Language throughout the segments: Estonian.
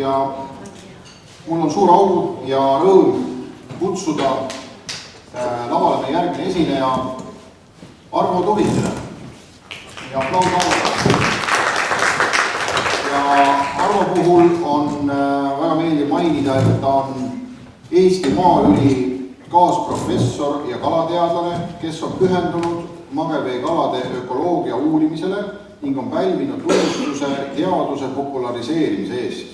ja mul on suur au ja rõõm kutsuda lavale meie järgmine esineja Arvo Tuvike. Ja aplaus Arvo. Ja Arvo puhul on väga meeldiv mainida, et ta on Eesti Maaüli kaasprofessor ja kalateadlane, kes on pühendunud mageveekalade ökoloogia uurimisele ning on pälvinud tunnustuse teaduse populariseerimise eest.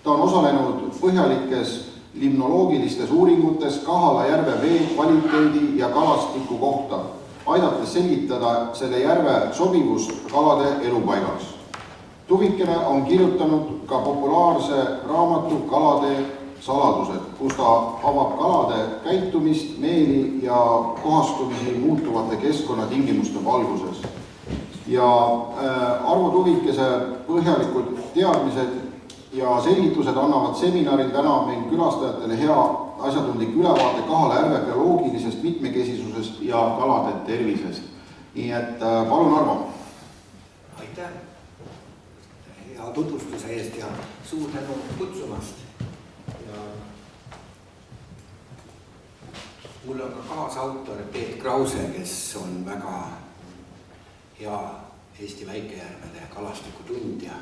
Ta on osalenud põhjalikes limnoloogilistes uuringutes Kahala järve vee kvaliteedi ja kalastiku kohta, aidates selgitada selle järve sobivust kalade elupaigaks. Tuvikene on kirjutanud ka populaarse raamatu Kalade saladused, kus ta avab kalade käitumist, meeli ja kohastumisi muutuvate keskkonnatingimuste valguses. Ja Arvo Tuvikese põhjalikud teadmised ja selgitused annavad seminaril täna meil külastajatele hea asjatundlik ülevaate Kahala järve bioloogilisest mitmekesisusest ja kalade tervisest. Nii et palun Arvo. Aitäh hea tutvustuse eest ja suur tänu kutsumast. Ja mul on ka kaasautor Peet Krause, kes on väga hea Eesti väikejärvede kalastikutundja.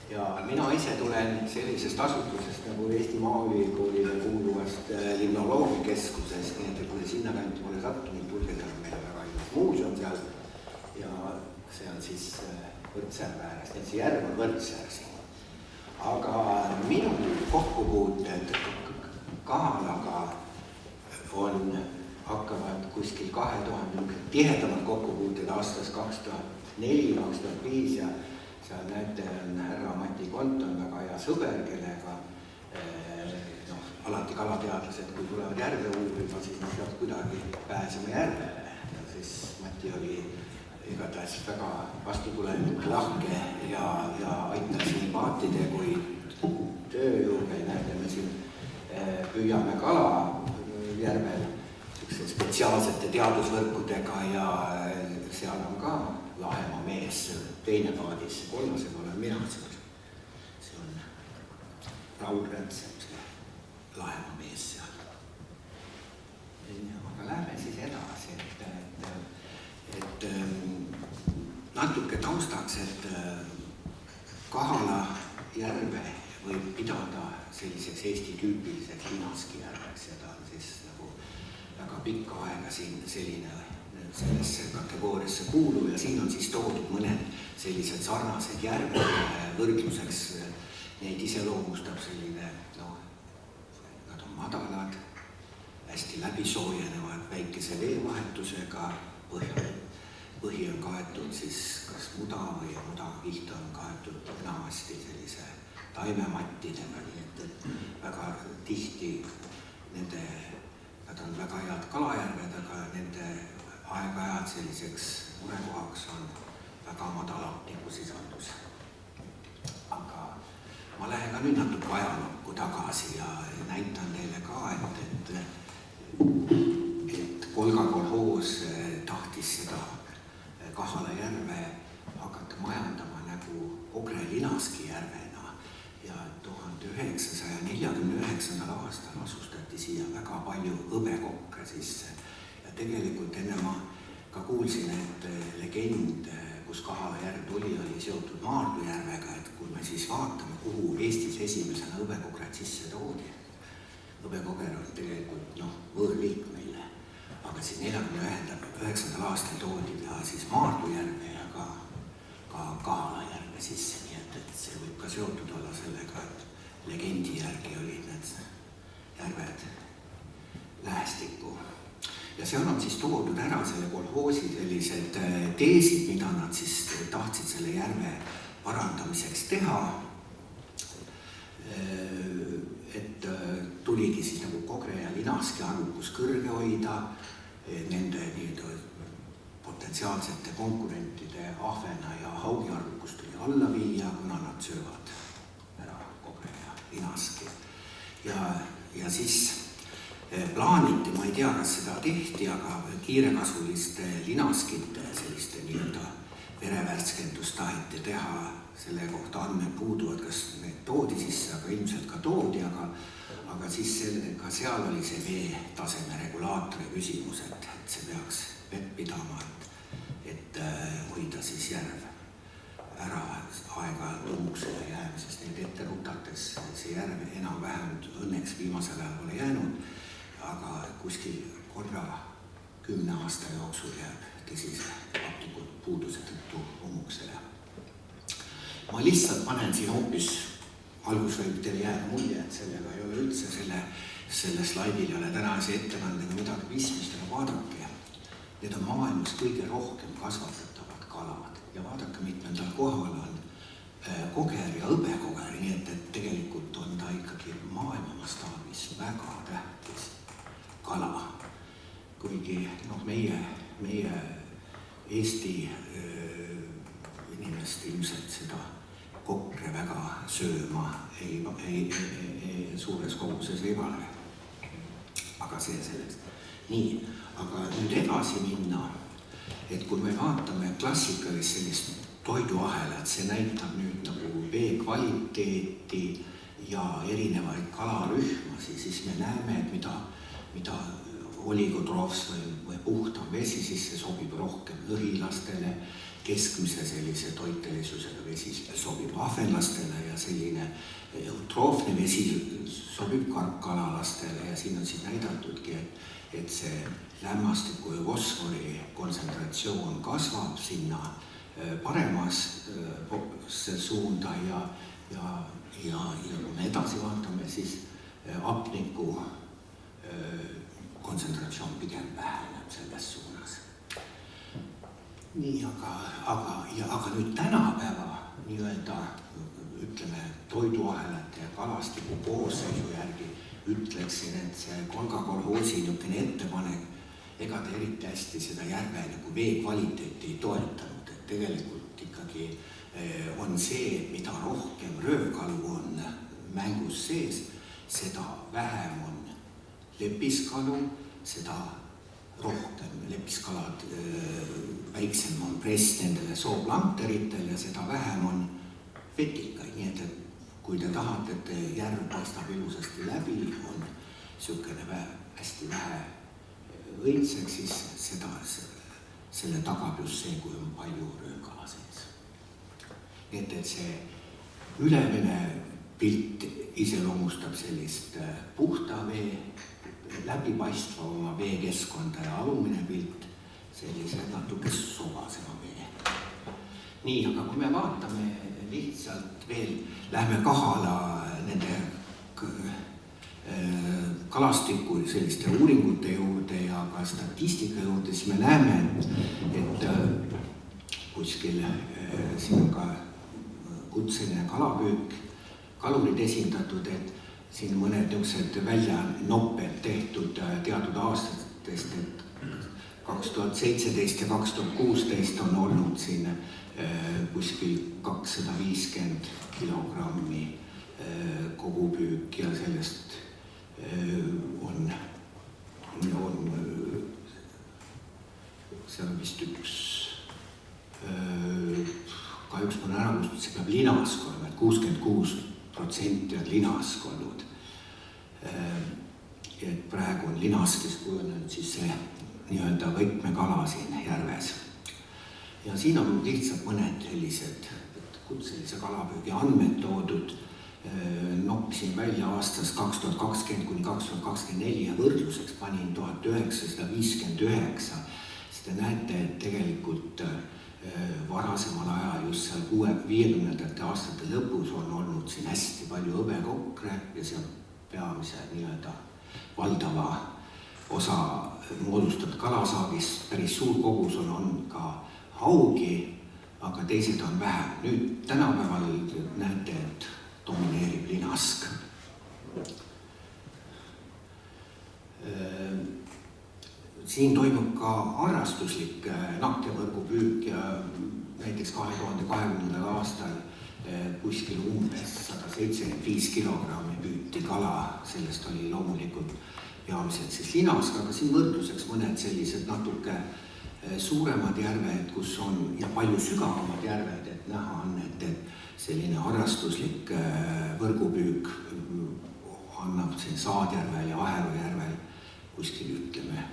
Ja mina ise tulen sellisest asutusest nagu Eesti Maaülikoolile kuuluvast limnoloogikeskusest, nii et kui sinna kanti pole sattunud, tulge seal meil väga ilus muuseum seal ja see on siis Võrtsäärve ääres, nii et see järv on Võrtsäär siin. Aga minu kokkupuuted Kahalaga hakkavad kuskil 2000 tihedamad kokkupuuted aastast 2004-2005 ja seal näete, on härra Mati Konton väga hea sõber, kellega alati kalateadlased, kui tulevad järve uurima, siis nad peavad kuidagi pääsema järvele. Ja siis Mati oli igatahes väga vastutulelik, lahke ja aitas nii paatide kui tööjõuga. Näete, me siin püüame kala järvel spetsiaalsete teadusvõrkudega ja seal on ka Lahemaa mees, teine paadis, kolmasega olen mina seal. See on Raul Rätsep, see Lahemaa mees seal. Aga lähme siis edasi, et natuke taustaks, et Kahala järve võib pidada selliseks Eesti tüüpiliseks linaski järveks ja ta on siis nagu väga pikka aega siin selline sellesse kategooriasse kuuluv ja siin on siis toodud mõned sellised sarnased järved võrdluseks. Neid iseloomustab selline, nad on madalad, hästi läbisoojenevad, väikese veevahetusega, põhi on kaetud siis kas muda või mudakiht on kaetud enamasti sellise taimemattidega, nii et väga tihti nad on väga head kalajärved, aga nende aeg-ajad selliseks murekohaks on väga madal hapnikusisaldus. Aga ma lähen ka nüüd natuke ajalukku tagasi ja näitan teile ka, et Kolga kolhoos tahtis seda Kahala järve hakata majandama nagu Ogre Linaski järvena ja 1949. aastal asustati siia väga palju hõbekokre sisse. Tegelikult enne ma ka kuulsin, et legend, kus Kahala järv oli seotud Maardu järvega, et kui me siis vaatame, kuhu Eestis esimesena hõbekogred sisse toodi. Hõbekoger on tegelikult võõrliik meile, aga siis 49. aastal toodi ta siis Maardu järve ja ka Kahala järve sisse, nii et see võib ka seotud olla sellega, et legendi järgi olid need järved lähestikku. Ja seal on siis toodud ära selle kolhoosi sellised teesid, mida nad siis tahtsid selle järve parandamiseks teha. Et tuligi siis nagu Kogre ja Linaski arvukus kõrge hoida, nende potentsiaalsete konkurentide Ahvena ja Haugi arvukus tuli alla viia, kuna nad söövad ära Kogre ja Linaski. Ja siis plaaniti, ma ei tea, kas seda tehti, aga kiirekasuliste linaskite selliste nii-öelda verevärskendust taheti teha, selle kohta andmed puuduvad, kas need toodi sisse, aga ilmselt ka toodi, aga siis ka seal oli see veetaseme regulaatori küsimus, et see peaks vett pidama, et hoida siis järv ära aega õmmusele jäämisest, neid ette rutates see järv enam-vähem õnneks viimasel ajal pole jäänud, aga kuskil korra 10 aasta jooksul jääb tõsise hapnikud puuduse tõttu õmmusele. Ma lihtsalt panen siin hoopis, algus võib teile jääda mulje, et sellega ei ole üldse selle slaidil ei ole tänase ettekandega midagi pistmist, aga vaadake, need on maailmas kõige rohkem kasvatatavad kalad ja vaadake, mitmendal kohal on koger ja hõbekoger, nii et tegelikult on ta ikkagi maailma mastaabis väga tähtis kala. Kuigi meie Eesti inimest ilmselt seda kokre väga sööma suures koguses ei pane. Aga see selleks. Nii, aga nüüd edasi minna, et kui me vaatame klassikalist sellist toiduahelat, see näitab nüüd nagu vee kvaliteeti ja erinevaid kalarühmasi, siis me näeme, et mida oligotroofs või puhtam vesi, siis see sobib rohkem õhilastele, keskmise sellise toitelisusega vesi sobib ahvenlastele ja selline eutroofne vesi sobib karpkalalastele ja siin on siis näidatudki, et see lämmastiku ja fosfori kontsentratsioon kasvab sinna paremasse suunda ja kui me edasi vaatame, siis hapniku kontsentratsioon pigem väheneb selles suunas. Nii, aga nüüd tänapäeva nii-öelda, ütleme, toiduahelate ja kalastiku koosseisu järgi ütleksin, et see kolgakolhoosi niisugune ettepanek, ega ta eriti hästi seda järve nagu vee kvaliteeti ei toetanud, et tegelikult ikkagi on see, mida rohkem röövkalu on mängus sees, seda vähem on lepiskalu, seda rohkem lepiskalad, väiksem on press nendele sooplankteritel ja seda vähem on vetikaid, nii et kui te tahate, et järv paistab ilusasti läbi, on niisugune hästi vähe õitseks, siis selle tagab just see, kui on palju röökala sees. Nii et see ülemine pilt iseloomustab sellist puhta vee, läbipaistva oma veekeskkonda ja alumine pilt sellise natuke sobasema vee. Nii, aga kui me vaatame lihtsalt veel, lähme kahala nende kalastiku selliste uuringute juurde ja ka statistika juurde, siis me näeme, et kuskil siin on ka kutseline kalapüük, kalurid esindatud, et siin mõned niisugused väljanopped tehtud teatud aastatest, et 2017 ja 2016 on olnud siin kuskil 250 kilogrammi kogupüük ja sellest on seal vist üks, kahjuks ma näen, et see peab linask olema, et 66% on linask olnud. Et praegu on linaskis kujunenud siis see nii-öelda võtmekala siin järves. Ja siin on lihtsalt mõned sellised kutselise kalapüügi andmed toodud. Noppisin välja aastast 2020 kuni 2024 ja võrdluseks panin 1959. Siis te näete, et tegelikult varasemal ajal just seal 50. aastate lõpus on olnud siin hästi palju hõbekokre ja seal peamise nii-öelda valdava osa moodustatud kalasaagist päris suur kogus on ka haugi, aga teised on vähem. Nüüd tänapäeval näete, et domineerib linask. Siin toimub ka harrastuslik nakkevõrgupüük ja näiteks 2020. aastal kuskil umbes 175 kilogrammi püüti kala, sellest oli loomulikult peamiselt siis linask, aga siin võrdluseks mõned sellised natuke suuremad järved, kus on ja palju sügavamad järved, et näha on, et selline harrastuslik võrgupüük annab siin Saadjärvel ja Aheru järvel kuskil, ütleme,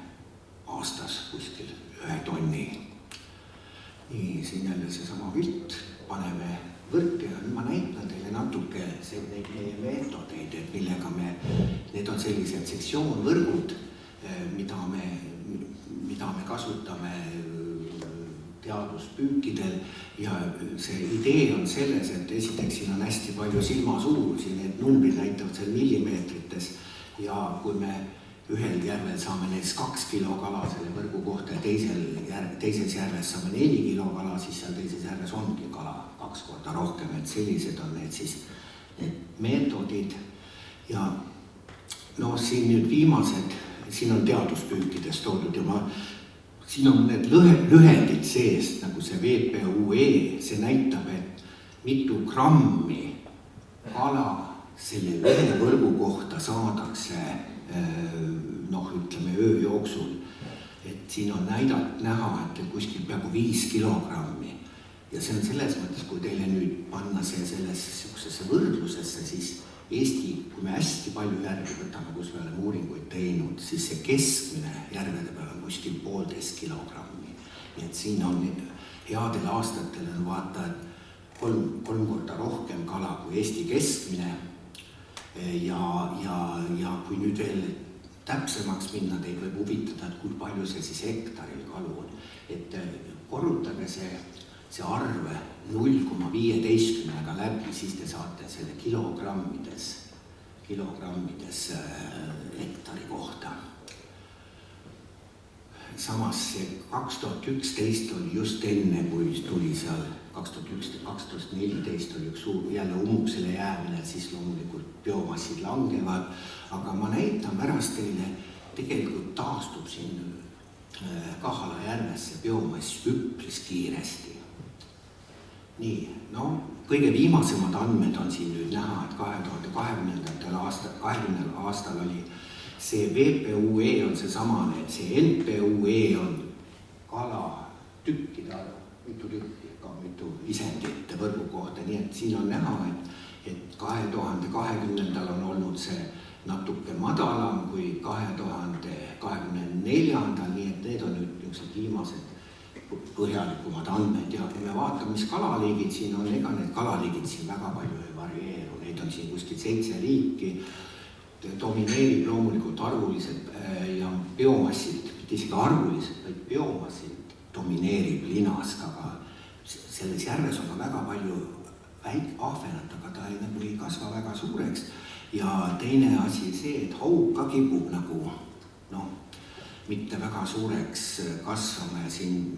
aastas kuskil 1 tonni. Nii, siin jälle seesama pilt, paneme võrke ja ma näitan teile natuke neid meie meetodeid, et millega need on sellised sektsioonvõrgud, mida me kasutame teaduspüükidel ja see idee on selles, et esiteks siin on hästi palju silmasuurusi, need numbrid näitavad seal millimeetrites ja kui me ühel järvel saame näiteks 2 kilo kala selle võrgu kohta ja teises järves saame 4 kilo kala, siis seal teises järves ongi kala 2 korda rohkem, et sellised on need siis need meetodid ja siin nüüd viimased, siin on teaduspüükides toodud ja siin on need lühendid sees, nagu see VPUE, see näitab, et mitu grammi kala selle ühe võrgu kohta saadakse ütleme öö jooksul, et siin on näha, et kuskil peaaegu 5 kilogrammi ja see on selles mõttes, kui teile nüüd panna see sellesse võrdlusesse, siis Eesti, kui me hästi palju järgi võtame, kus me oleme uuringuid teinud, siis see keskmine järvede peal on kuskil 1,5 kilogrammi. Nii et siin on headel aastatel on vaata, et 3 korda rohkem kala kui Eesti keskmine ja kui nüüd veel täpsemaks minna, teid võib huvitada, et kui palju see siis hektaril kalu on. Et korrutage see arv 0,15 läbi, siis te saate selle kilogrammides hektari kohta. Samas see 2011 oli just enne, kui tuli seal 2011-2014 oli üks suur jälle ummuksele jäämine, siis loomulikult biomassid langevad, aga ma näitan pärast teile, tegelikult taastub siin Kahala järves see biomass üpris kiiresti. Nii, kõige viimasemad andmed on siin nüüd näha, et 2020. aastal oli see VPUE on see samane, see NPUE on kala tükkide arv, mitu tükki, mitu isendit võrgu kohta, nii et siin on näha, et 2020. on olnud see natuke madalam kui 2024. Nii et need on nüüd niisugused viimased põhjalikumad andmed ja kui me vaatame, mis kalaliigid siin on, ega need kalaliigid siin väga palju ei varieeru, neid on siin kuskil 7 liiki, domineerib loomulikult arvuliselt ja biomassid, mitte isegi arvuliselt, vaid biomassid domineerib linas, aga selles järves on ka väga palju ahvenat, aga ta ei kasva väga suureks ja teine asi see, et haug ka kipub nagu mitte väga suureks kasvama ja siin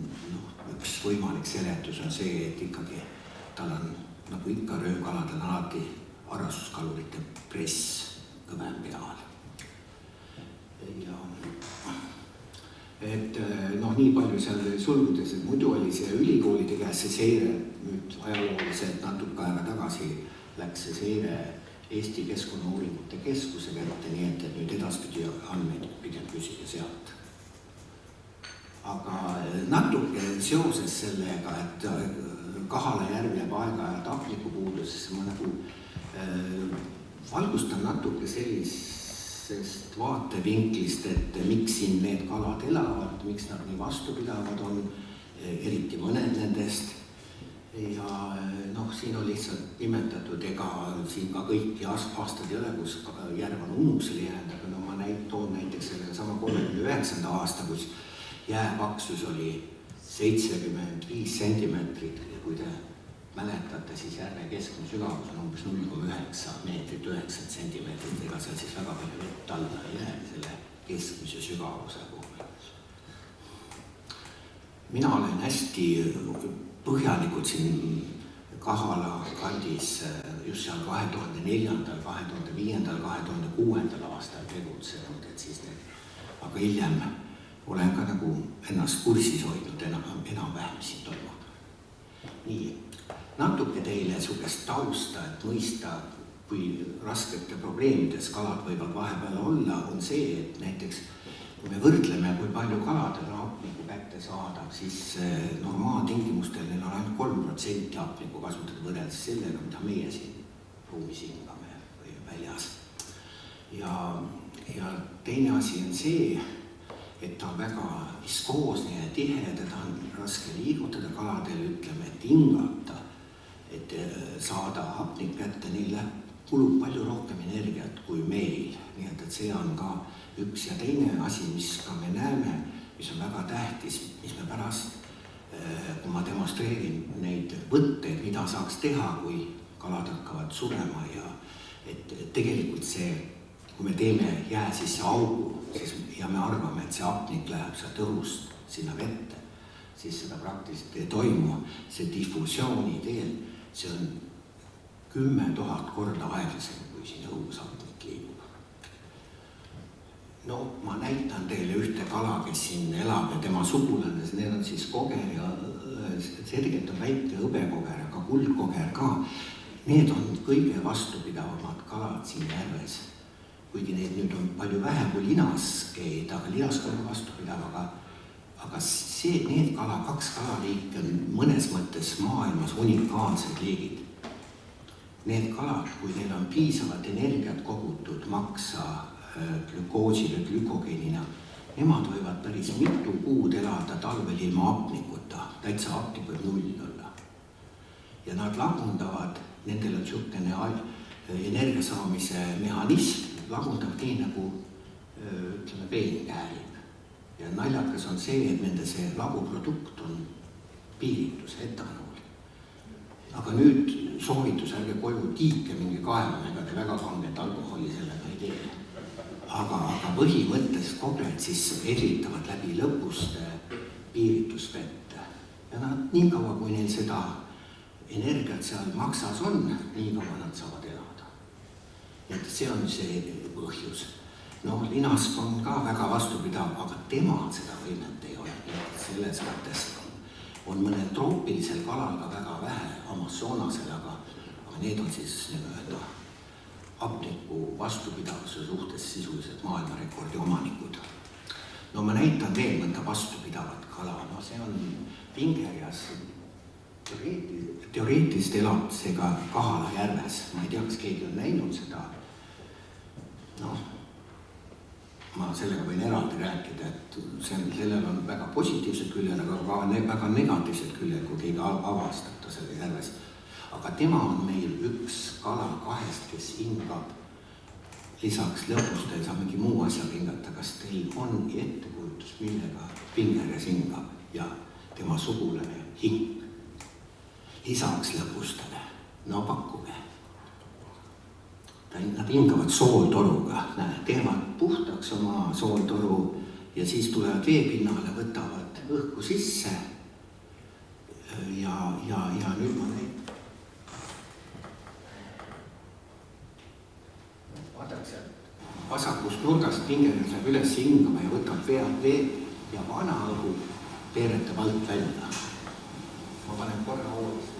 üks võimalik seletus on see, et ikkagi tal on nagu ikka röövkaladel alati harrastuskalurite press kõvem peal. Ja et nii palju seal sulgudes, et muidu oli see ülikoolide käes see seire, nüüd ajalooliselt natuke aega tagasi läks see seire Eesti Keskkonnauuringute Keskuse kätte, nii et nüüd edaspidi andmeid pigem küsida sealt. Aga natuke seoses sellega, et Kahala järv jääb aeg-ajalt hapnikupuudusesse, ma nagu valgustan natuke sellisest vaatevinklist, et miks siin need kalad elavad, miks nad nii vastupidavad on, eriti mõned nendest. Ja siin on lihtsalt nimetatud, ega siin ka kõiki aastad ei ole, kus järv on ummuksele jäänud, aga ma toon näiteks selle sama 39. aasta, kus jääpaksus oli 75 sentimeetrit ja kui te mäletate, siis järve keskmine sügavus on umbes 0,9 meetrit, 9 sentimeetrit, ega seal siis väga palju vett alla ei jää selle keskmise sügavuse puhul. Mina olen hästi põhjalikult siin Kahala kandis just seal 2004., 2005., 2006. aastal tegutsenud, et siis aga hiljem olen ka nagu ennast kursis hoidnud enam-vähem siin toimub. Nii, natuke teile sugust tausta, et mõista, kui raskete probleemides kalad võivad vahepeal olla, on see, et näiteks kui me võrdleme, kui palju kaladel on hapnikku kätte saada, siis normaaltingimustel neil on ainult 3% hapnikku kasutada võrreldes sellega, mida meie siin ruumis hingame või väljas. Ja teine asi on see, et ta on väga viskoosne ja tihe, teda on raske liigutada kaladel, ütleme, et hingata, et saada hapnik kätte, neile kulub palju rohkem energiat kui meil, nii et see on ka üks. Ja teine asi, mis ka me näeme, mis on väga tähtis, mis me pärast, kui ma demonstreerin neid võtteid, mida saaks teha, kui kalad hakkavad surema ja et tegelikult see, kui me teeme jää sisse augu ja me arvame, et see hapnik läheb sealt õhust sinna vette, siis seda praktiliselt ei toimu. See difusiooni teel, see on 10 000 korda aeglasem, kui siin õhus hapnik liigub. No ma näitan teile ühte kala, kes siin elab ja tema sugulane, need on siis koger ja see tegelikult on väike hõbekoger, aga kuldkoger ka. Need on kõige vastupidavamad kalad siin järves. Kuigi neid nüüd on palju vähem kui linaskeid, aga linask on vastupidav, aga need kaks kalaliiki on mõnes mõttes maailmas unikaalsed liigid. Need kalad, kui neil on piisavalt energiat kogutud maksa glükoosile, glükogeenina, nemad võivad päris mitu kuud elada talvel ilma hapnikuta, täitsa hapnik võib 0 olla. Ja nad lagundavad, nendel on niisugune energia saamise mehhanism, lagundab nii nagu, ütleme, vein käärib. Ja naljakas on see, et nende see laguprodukt on piiritus, etanool. Aga nüüd soovitus, ärge koju tiike mingi kaevama, ega te väga kanget alkoholi sellega ei tee. Aga põhimõttes koged siis eritavad läbi lõpuste piiritusvette. Ja nad nii kaua, kui neil seda energiat seal maksas on, nii kaua nad saavad elada. Et see on see põhjus. No linask on ka väga vastupidav, aga temal seda võimet ei ole. Selles mõttes on mõnel troopilisel kalal ka väga vähe, Amazonasel, aga need on siis nii-öelda hapniku vastupidavuse suhtes sisuliselt maailmarekordi omanikud. No ma näitan veel mõnda vastupidavat kala. No see on Pingerjas. Teoreetiliselt elab see ka Kahala järves. Ma ei tea, kas keegi on näinud seda. Ma sellega võin eraldi rääkida, et sellel on väga positiivsed küljed, aga väga negatiivsed küljed, kui keegi avastab ta selle järves. Aga tema on meil üks kala kahest, kes hingab lisaks lõpustel, saab mingi muu asja hingata. Kas teil on ettekujutus, millega Pingerjas hingab ja tema sugulane hing lisaks lõpustele? No pakkuge. Nad hingavad sooltoruga, teevad puhtaks oma sooltoru ja siis tulevad veepinnale, võtavad õhku sisse ja nüüd ma näitan. Vaadake sealt vasakust nurgast Pingerjas läheb üles hingama ja võtab veed ja vana õhu peeretab alt välja. Ma panen korra uuesti.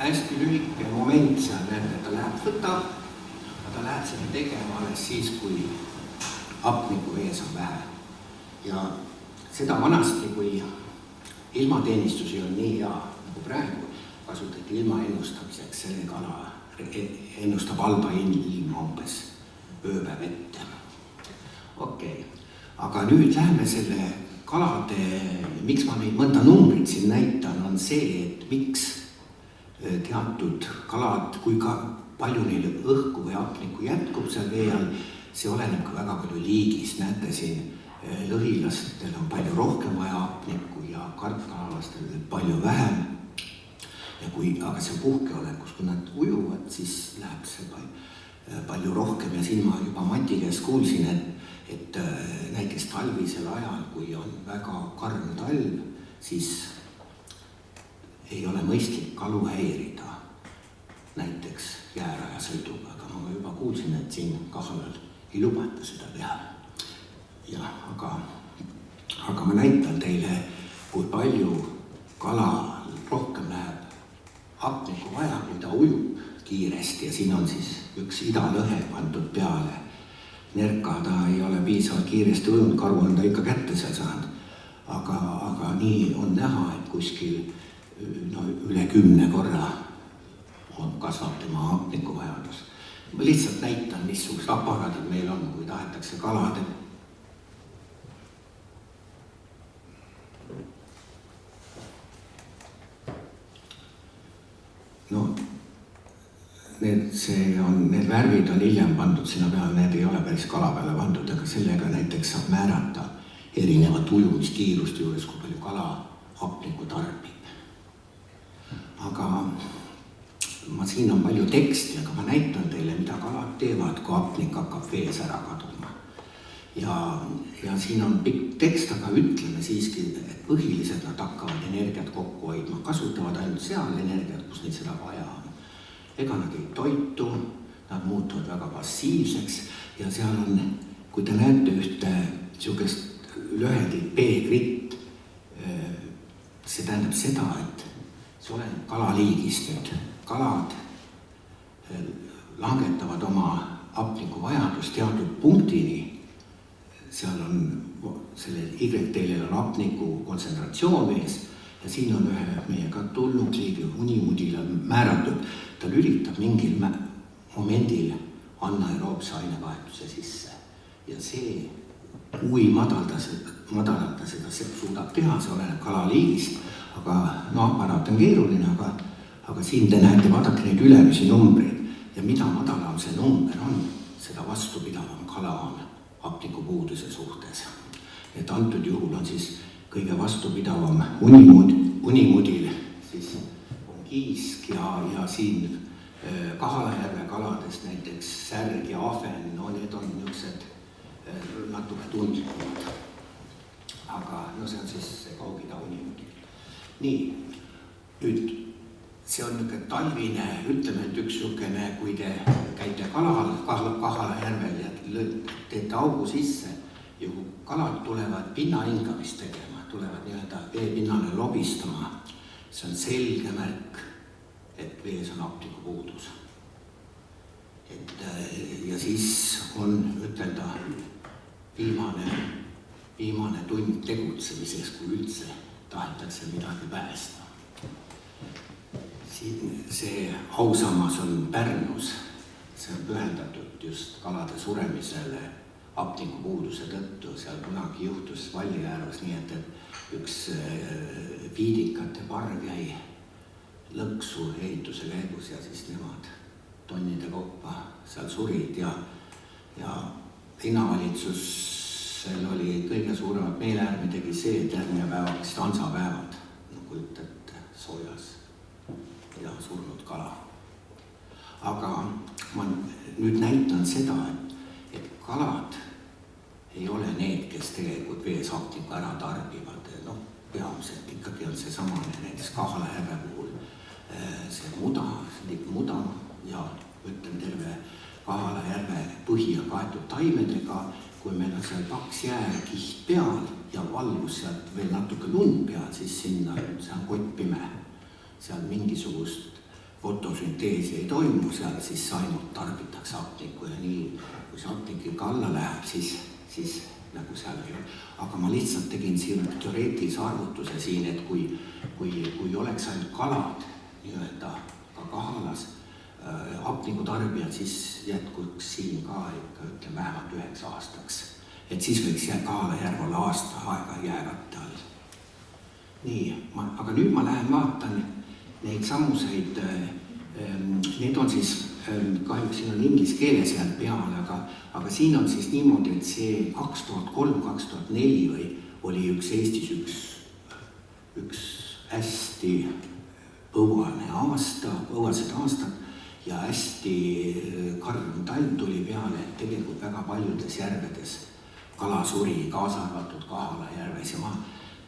Hästi lühike moment seal, et ta läheb võtab, aga ta läheb seda tegema alles siis, kui hapniku vees on vähe. Ja seda vanasti, kui ilmateenistusi on nii hea, nagu praegu kasutati ilma ennustamiseks, selle kala ennustab halba ilma umbes ööpäev ette. Okei, aga nüüd läheme selle kalade, miks ma neid mõnda numbrit siin näitan, on see, et miks teatud kalad, kui ka palju neil õhku või hapnikku jätkub seal vee all, see oleneb ka väga palju liigist. Näete siin, lõhilastel on palju rohkem vaja hapnikku ja karpkalastel palju vähem. Aga see puhkeolekus, kui nad ujuvad, siis läheb see palju rohkem ja siin ma juba Mati käest kuulsin, et näiteks talvisel ajal, kui on väga karm talv, siis ei ole mõistlik kalu häirida näiteks jäärajasõiduga, aga ma juba kuulsin, et siin Kahalal ei lubata seda teha. Ja, aga ma näitan teile, kui palju kala hapnikku vaja, kui ta ujub kiiresti ja siin on siis üks idalõhe pandud peale. Nerka ta ei ole piisavalt kiiresti ujunud, karu on ta ikka kätte seal saanud. Aga nii on näha, et kuskil üle 10 korra kasvab tema hapniku vajadus. Ma lihtsalt näitan, missugused aparaadid meil on, kui tahetakse kalade. Need värvid on hiljem pandud sinna peale, need ei ole päris kala peale pandud, aga sellega näiteks saab määrata erinevat ujumiskiirust juures, kui palju kala hapnikku tarbib. Aga siin on palju teksti, aga ma näitan teile, mida kalad teevad, kui hapnik hakkab vees ära kaduma. Ja siin on pikk tekst, aga ütleme siiski, et põhiliselt nad hakkavad energiat kokku hoidma, kasutavad ainult seal energiat, kus neid seda vaja on. Ega nad ei toitu, nad muutuvad väga passiivseks ja seal on, kui te näete ühte niisugust löhedit B-gritt, see tähendab seda, et see oleneb kalaliigist nüüd. Kalad langetavad oma hapniku vajadust teatud punktini, seal on sellel Y-teelel on hapniku kontsentratsioon ees ja siin on ühe meiega tulnukliigi unimudile määratud, ta lülitab mingil momendil anaeroobse ainevahetuse sisse ja see, kui madalalt ta seda suudab teha, see oleneb kalaliigist, aga aparaat on keeruline, aga siin te näete, vaadake neid ülemisi numbreid ja mida madalam see number on, seda vastupidavam kala on hapnikupuuduse suhtes. Et antud juhul on siis kõige vastupidavam unimudil, siis on kiisk ja siin Kahalajärve kalades näiteks särg ja ahven, need on niisugused natuke tundlikumad. Aga see on siis see Kaug-Ida unimudil. Nii, nüüd see on niisugune talvine, ütleme, et üks niisugune, kui te käite Kahalajärvel ja teete augu sisse ja kui kalad tulevad pinnahingamist tegema, tulevad nii-öelda veepinnale lobistama, see on selge märk, et vees on hapnikupuudus. Ja siis on ütelda viimane tund tegutsemiseks, kui üldse tahetakse midagi päästa. Siin see ausammas on Pärnus, see on pühendatud just kalade suremisele hapnikupuuduse tõttu, seal kunagi juhtus Valliääros nii, et üks viidikate parv jäi lõksu ehituse käigus ja siis nemad tonnide koppa seal surid ja linnavalitsusel oli kõige suuremat meeleärmi tegi see, et järgmine päev hakkasid hansapäevad, nagu ütlete, soojas ja surnud kala. Aga ma nüüd näitan seda, et kalad ei ole need, kes tegelikult vees hapnikku ära tarbivad. Peamiselt ikkagi on see samane näiteks Kahalajärve puhul. See muda ja ütlen terve Kahalajärve põhi on kaetud taimedega, kui meil on seal paks jääkiht peal ja valgus sealt veel natuke lund peal, siis sinna see on kottpime. Seal mingisugust fotosünteesi ei toimu, seal siis ainult tarbitakse hapnikku ja nii, kui see hapnik ikka alla läheb, siis nagu seal ei ole. Aga ma lihtsalt tegin siin teoreetilise arvutuse siin, et kui oleks ainult kalad nii-öelda ka Kahalas hapniku tarbijad, siis jätkuks siin ka ikka ütleme vähemalt 9 aastaks. Et siis võiks Kahalajärv olla aasta aega jääkatte all. Nii, aga nüüd ma lähen vaatan neid sammuseid, need on siis, kahjuks siin on inglise keeles jäänud peale, aga siin on siis niimoodi, et see 2003-2004 oli Eestis üks hästi põuased aastad ja hästi karm talv tuli peale, et tegelikult väga paljudes järvedes kala suri, kaasa arvatud Kahalajärves ja ma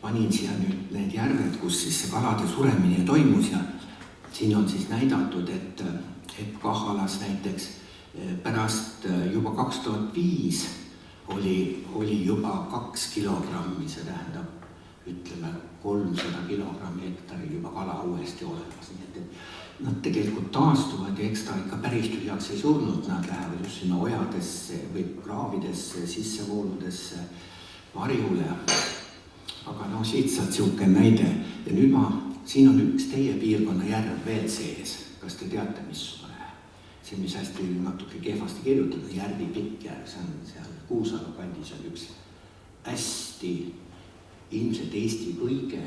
panin siia nüüd need järved, kus siis see kalade suremine toimus ja siin on siis näidatud, et Kahalas näiteks pärast juba 2005 oli juba 2 kilogrammi, see tähendab ütleme 300 kilogrammi hektaril juba kala uuesti olemas, nii et nad tegelikult taastuvad ja eks ta ikka päris tühjaks ei surnud, nad lähevad just sinna ojadesse või kraavidesse, sissevooludesse, varjule. Aga noh, siit saad siuke näide ja nüüd siin on üks teie piirkonna järv veel sees, kas te teate, missugune? See, mis hästi natuke kehvasti kirjutada, Järvi Pikkjärv, see on seal Kuusalu kandis on üks hästi ilmselt Eesti kõige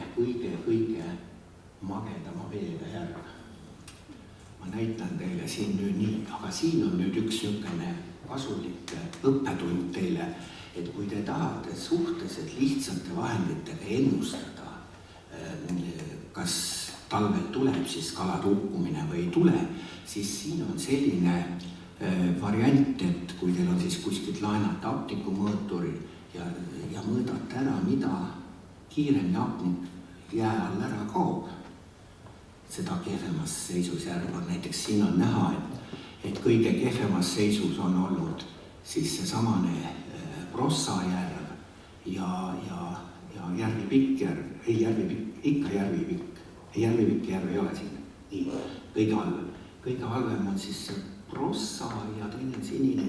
magedama veega järv. Ma näitan teile siin nüüd nii, aga siin on nüüd üks niisugune kasulik õppetund teile, et kui te tahate suhteliselt lihtsate vahenditega ennustada, kas talvel tuleb siis kalade hukkumine või ei tule, siis siin on selline variant, et kui teil on siis kuskilt laenata hapnikumõõturi ja mõõdate ära, mida kiiremini hapnik jää all ära kaob, seda kehvemas seisus järv on. Näiteks siin on näha, et kõige kehvemas seisus on olnud siis seesamane Prossa järv ja Järvi Pikkjärv, ei Järvi Pikk järv ei ole siin. Nii, kõige halvem on siis see Prossa ja teine sinine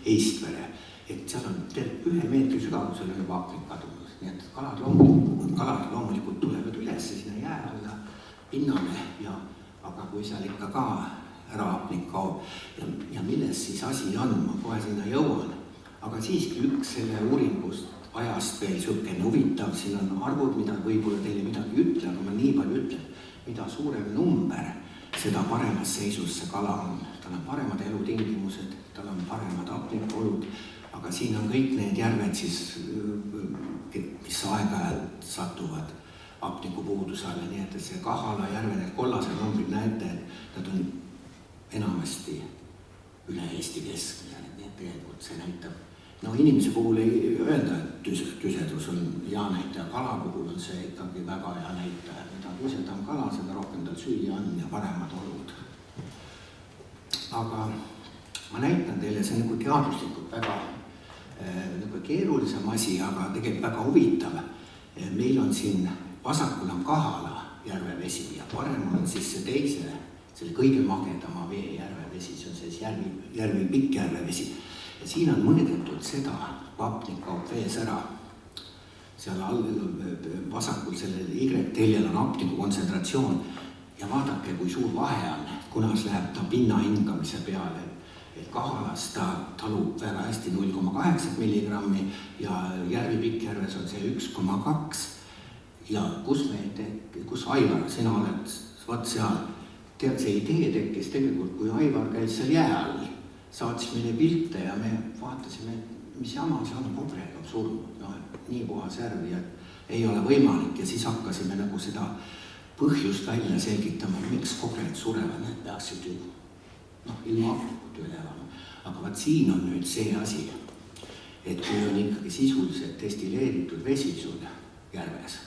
Eistvere, et seal on 1 meetri sügavusel on juba hapnik kadunud, nii et kalad loomulikult tulevad üles sinna jää alla pinnale, aga kui seal ikka ka ära hapnik kaob ja milles siis asi on, ma kohe sinna jõuan, aga siiski üks selle uuringust ajast veel niisugune huvitav, siin on arvud, mida võib-olla teile midagi ütle, aga ma nii palju ütlen, mida suurem number, seda paremas seisus see kala on. Tal on paremad elutingimused, tal on paremad hapnikolud, aga siin on kõik need järved siis, mis aeg-ajalt satuvad hapnikupuuduse alla, nii et see Kahala järve, need kollased numbrid näete, et nad on enamasti üle Eesti keskmine, nii et tegelikult see näitab. No inimese puhul ei öelda, et tüsedus on hea näitaja, kala puhul on see ikkagi väga hea näitaja. Mida tüsedam kala, seda rohkem tal süüa on ja paremad olud. Aga ma näitan teile, see on nagu teaduslikult väga nagu keerulisem asi, aga tegelikult väga huvitav. Meil on siin vasakul on Kahala järvevesi ja parem on siis see teise, selle kõige magedama vee järvevesi, see on siis Järvi Pikkjärvevesi. Ja siin on mõõdetud seda, hapnik kaob vees ära. Seal vasakul sellel Y-teljel on hapniku kontsentratsioon ja vaadake, kui suur vahe on, kunas läheb ta pinna hingamise peale. Et Kahalas ta talub väga hästi 0,8 milligrammi ja Järvi Pikkjärves on see 1,2. Ja kus Aivar, sina oled vaat seal, tead, see idee tekkis tegelikult, kui Aivar käis seal jää all. Saatis meile pilte ja me vaatasime, mis jama see on, kobred on surnud, nii puhas järv ja ei ole võimalik ja siis hakkasime nagu seda põhjust välja selgitama, miks kobred surevad, need peaksid ju ilma hapnikut üle elama. Aga vaat siin on nüüd see asi, et kui on ikkagi sisuliselt destilleeritud vesi sul järves,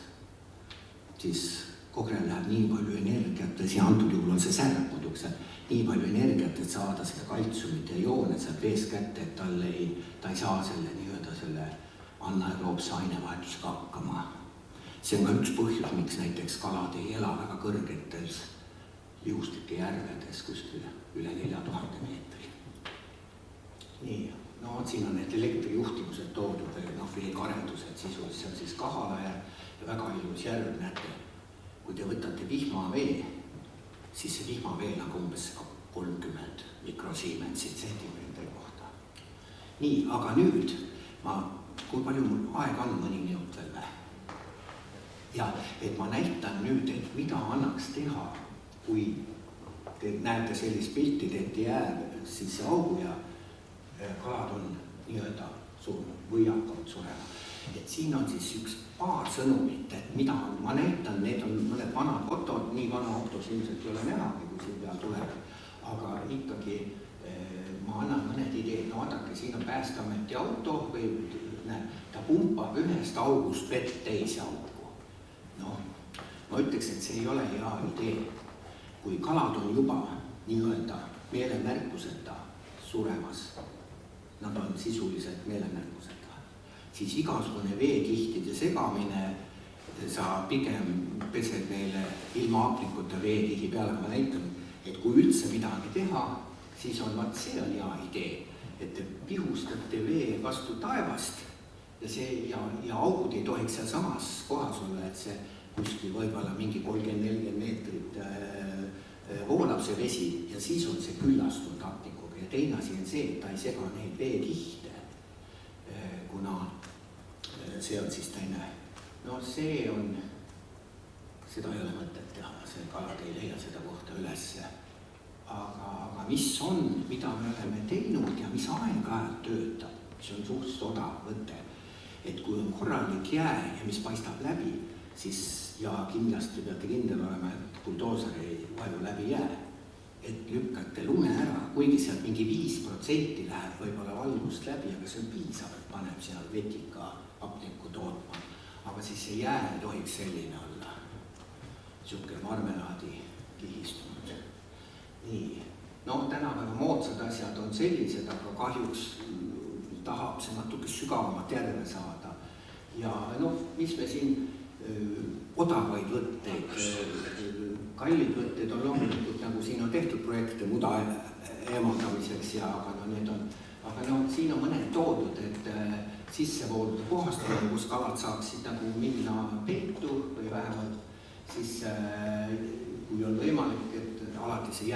siis kogrel läheb nii palju energiat, ja antud juhul on see särg muidugi, nii palju energiat, et saada seda kaltsiumit ja joone sealt veest kätte, et ta ei saa selle nii-öelda selle anaeroobse ainevahetusega hakkama. See on ka üks põhjus, miks näiteks kalad ei ela väga kõrgetes liustike järvedes kuskil üle 4000 meetri. Nii, no siin on need elektrijuhtimused toodud, veekarendused sisuliselt, see on siis Kahala järv ja väga ilus järv, näete, kui te võtate vihmavee, siis see vihmaveel on umbes 30 mikrosiimensit sentimeetri kohta. Nii, aga nüüd, kui palju mul aega on mõni minut veel või? Ja, et ma näitan nüüd, et mida annaks teha, kui te näete sellist pilti, teete jääb siis augu ja kalad on nii-öelda surnud või hakkavad surema. Et siin on siis üks paar sõnumit, et mida ma näitan, need on mõned vanad fotod, nii vana autos ilmselt ei ole nähagi, kui siin peal tuleb, aga ikkagi ma annan mõned ideed, no vaadake, siin on Päästeameti auto või ta pumpab ühest august vett teise augu. No, ma ütleks, et see ei ole hea idee, kui kalad on juba nii-öelda meelemärkuseta suremas, nad on sisuliselt meelemärkuseta. Siis igasugune veekihtide segamine sa pigem pesed neile ilma hapnikuta veekihi peale, ma näitan, et kui üldse midagi teha, siis on vaat see on hea idee, et te pihustate vee vastu taevast ja augud ei tohiks seal samas kohas olla, et see kuskil võib-olla mingi 30-40 meetrit voolab see vesi ja siis on see küllastunud hapnikuga ja teine asi on see, et ta ei sega neid veekihte, kuna see on siis teine. No see on, seda ei ole mõtet teha, see kalad ei leia seda kohta ülesse. Aga mis on, mida me oleme teinud ja mis aeg-ajalt töötab, mis on suhteliselt odav võte, et kui on korralik jää ja mis paistab läbi, siis ja kindlasti peate kindel olema, et buldooser ei vaju läbi jää, et lükkate lume ära, kuigi sealt mingi 5% läheb võib-olla valgust läbi, aga see on piisav, et paneb seal vetika hapnikku tootma, aga siis see jää ei tohiks selline olla, siuke marmelaadi kihistunud. Nii, no tänapäeva moodsad asjad on sellised, aga kahjuks tahab see natuke sügavamat järve saada. Ja noh, mis me siin odavaid võtteid, kallid võtteid on loomulikult, nagu siin on tehtud projekte muda eemaldamiseks ja aga siin on mõned toodud, et sissevoolude puhastamine, kus kalad saaksid nagu minna peitu või vähemalt siis kui on võimalik, et alati see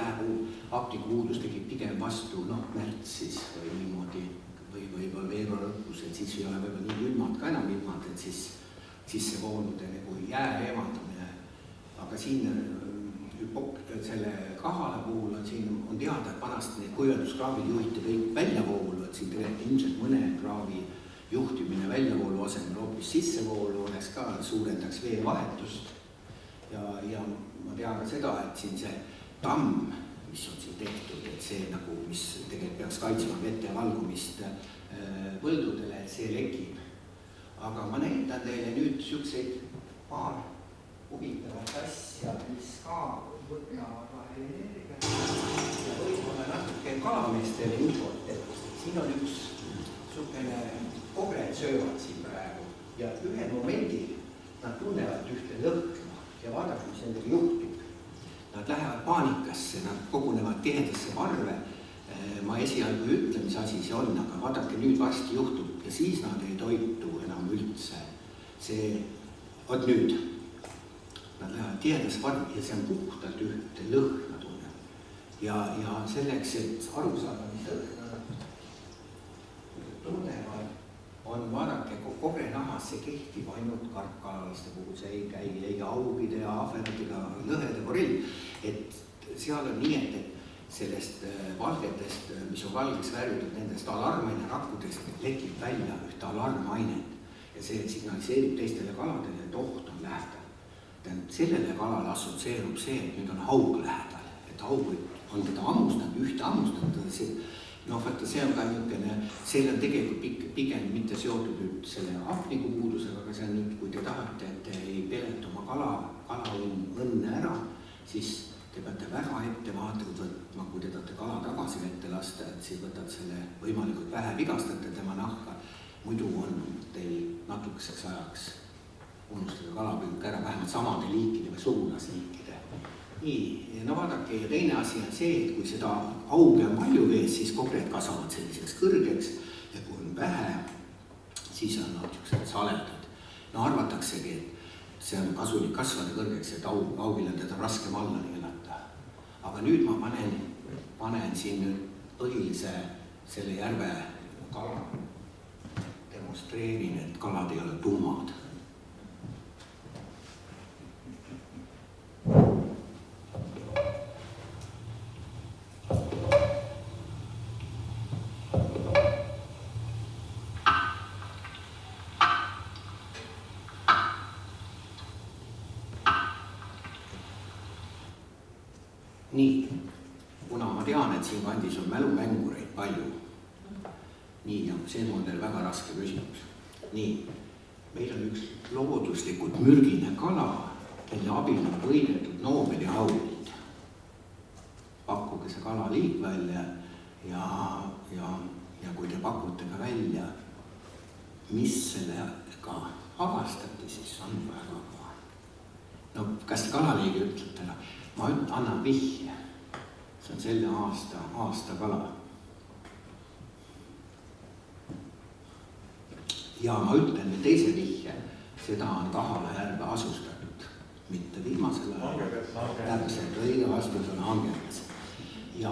hapnikupuudus tekib pigem vastu märtsis või niimoodi või võib-olla veebruari lõpus, et siis ei ole võib-olla nii ilmad ka enam ilmad, et siis sissevoolude nagu jää eemaldamine. Aga siin selle kahala puhul on teada, et vanasti need kuivenduskraavid juhiti kõik väljavoolu, et siin tegelikult ilmselt mõne kraavi juhtimine väljavoolu asemel hoopis sissevoolu oleks ka, suurendaks veevahetust. Ja ma tean ka seda, et siin see tamm, mis on siin tehtud, et see nagu, mis tegelikult peaks kaitsma vette valgumist põldudele, et see lekib. Aga ma näitan teile nüüd siukseid paar huvitavat asja, mis ka võtavad energiat ja võib-olla natuke kalameestele infot, et siin on üks siukene kobred söövad siin praegu ja ühe momendi nad tunnevad ühte lõhna ja vaadake, mis nendega juhtub. Nad lähevad paanikasse, nad kogunevad tihedasse parve. Ma esialgu ei ütle, mis asi see on, aga vaadake, nüüd varsti juhtub ja siis nad ei toitu enam üldse. See, oot nüüd, nad lähevad tihedasse parve ja see on puhtalt ühte lõhna tunne. Ja selleks, et aru saada, mis lõhna tunnevad, on vaadake, kobre nahas see kehtib ainult karkalaste puhul, see ei käi ei augide ja ahvenatiga lõhede korell, et seal on nii, et sellest valgetest, mis on valgeks värvitud, nendest alarmaine rakkudest lekib välja ühte alarmainet ja see signaliseerib teistele kaladele, et oht on lähedal. Sellele kalale assotsieerub see, et nüüd on haug lähedal, et haug on teda ammustanud, ühte ammustanud, see on ka niisugune, see on tegelikult pigem mitte seotud nüüd selle hapnikupuudusega, aga see on nüüd, kui te tahate, et te ei peleta oma kalaõnne ära, siis te peate väga ettevaatlikult võtma, kui te tahate kala tagasi vette lasta, et siis võtad selle võimalikult vähe vigastate tema nahka, muidu on teil natukeseks ajaks unustada kalapüük ära, vähemalt samade liikide või sugulasliikide. Nii, no vaadake, ja teine asi on see, et kui seda auge on palju vees, siis kobred kasvavad selliseks kõrgeks ja kui on vähe, siis on nad niisugused saledad. No arvataksegi, et see on kasulik kasvada kõrgeks, et augil on teda raskem alla neelata. Aga nüüd ma panen siin nüüd põhilise selle järve kala. Demonstreerin, et kalad ei ole tummad. Nii, kuna ma tean, et siin kandis on mälumängureid palju, nii, ja see on teil väga raske küsimus. Nii, meil on üks looduslikult mürgine kala, mille abil on võidetud Nobeli audid. Pakkuge see kala liik välja ja kui te pakute ka välja, mis sellega avastate, siis on väga paha. No kas te kalaliigi ütlete? Ma annan vihje. See on selle aasta kala. Ja ma ütlen teise vihje. Seda on Kahala järve asustatud. Mitte viimasel ajal. Täpselt, õige vastus on Hangeras. Ja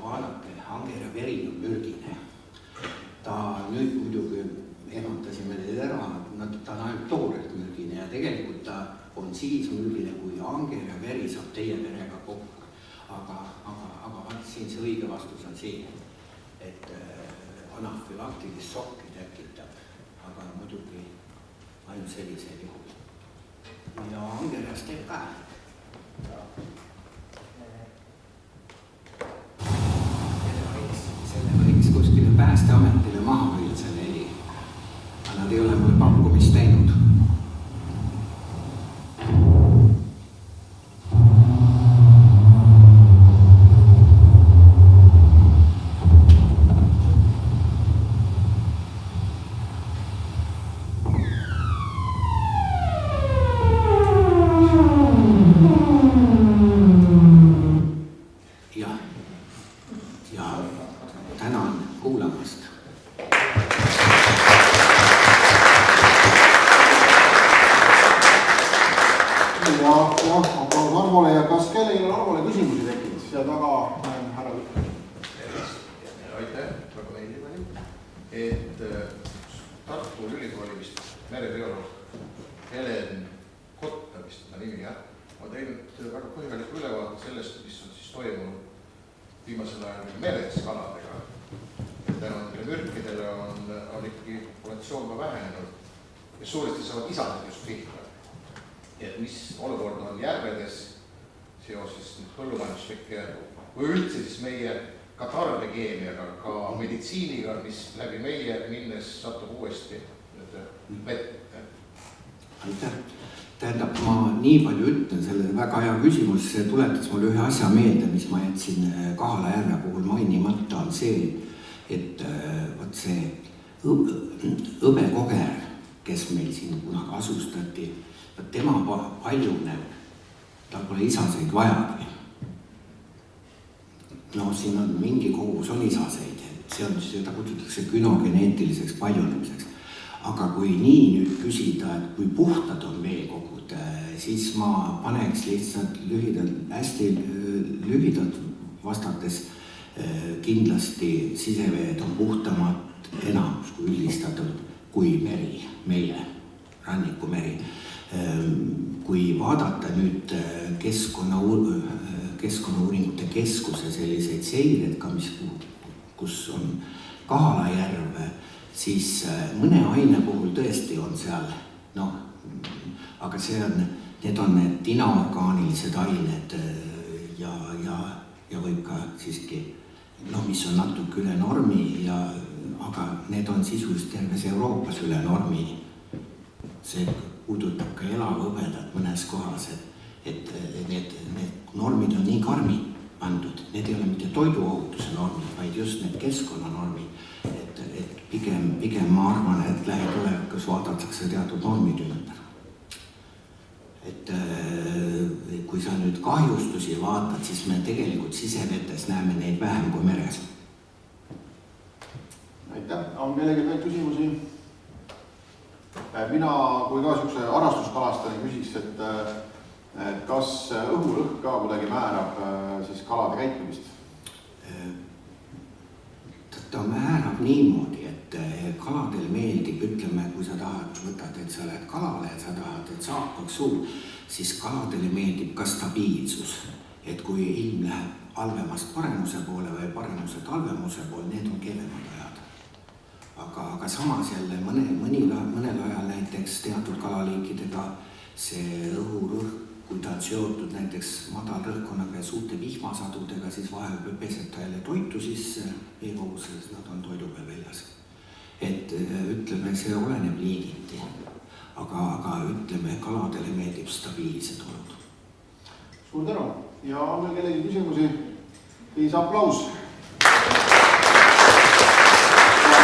vaadake, Hangera veri on mürgine. Ta nüüd muidugi ehmatasime need ära, ta on ainult toorelt mürgine ja tegelikult ta on siis mürgine, kui Hangera veri saab teie verega kokku. Aga siin see õige vastus on siin, et anafülaktilist šokki tekitab, aga muidugi ainult sellisel juhul. Ja Hangeras teeb ka. Selle võiks kuskile Päästeametile maha võinud selle heli. Aga nad ei ole mulle pakkumist teinud. Suuresti saavad isad just pihta, et mis olukord on järvedes seoses põllumajanduslike või üldse siis meie ka tarbekeemiaga, ka meditsiiniga, mis läbi meie minnes satub uuesti vette. Aitäh. Tähendab, ma nii palju ütlen, selle väga hea küsimus, see tuletas mulle ühe asja meelde, mis ma jätsin Kahala järve puhul mainimata, on see, et võt see hõbekoger, kes meil siin kunagi asustati, tema paljuneb, tal pole isaseid vajagi. No siin on mingi kogus on isaseid, see on, seda kutsutakse künogeneetiliseks paljunemiseks. Aga kui nii nüüd küsida, et kui puhtad on veekogud, siis ma paneks lihtsalt hästi lühidalt vastates kindlasti siseveed on puhtamad enamus kui üldistatult kui meri, meie rannikumeri. Kui vaadata nüüd Keskkonnauuringute Keskuse selliseid seired ka, kus on Kahala järv, siis mõne aine puhul tõesti on seal, aga need on need inaorgaanilised ained ja võib ka siiski, mis on natuke üle normi, aga need on sisuliselt terves Euroopas üle normi. See puudutab ka elavhõbedat mõnes kohas, et need normid on nii karmid pandud, need ei ole mitte toiduohutuse normid, vaid just need keskkonnanormid, et pigem ma arvan, et lähitulevikus vaadatakse teatud normid ümber. Et kui sa nüüd kahjustusi vaatad, siis me tegelikult sisevetes näeme neid vähem kui meres. Aitäh, on kellegi veel küsimusi? Mina kui ka niisuguse harrastuskalastajana küsiks, et kas õhurõhk ka kuidagi määrab siis kalade käitumist? Ta määrab niimoodi, et kaladel meeldib, ütleme, kui sa tahad, võtad, et sa lähed kalale ja sa tahad, et saapaks suur, siis kaladele meeldib ka stabiilsus. Et kui ilm läheb halvemast paremuse poole või paremuselt halvemuse poole, need on kehvemad ajad. Aga samas jälle mõnel ajal näiteks teatud kalaliikidega see õhurõhk, kui ta on seotud näiteks madalrõhkkonnaga ja suurte vihmasadudega, siis vahel peseta jälle toitu sisse veekoguses, nad on toidu peal väljas. Et ütleme, see oleneb liigiti, aga ütleme, kaladele meeldib stabiilsed olud. Suur tänu ja on veel kellegi küsimusi? Siis aplaus. Ja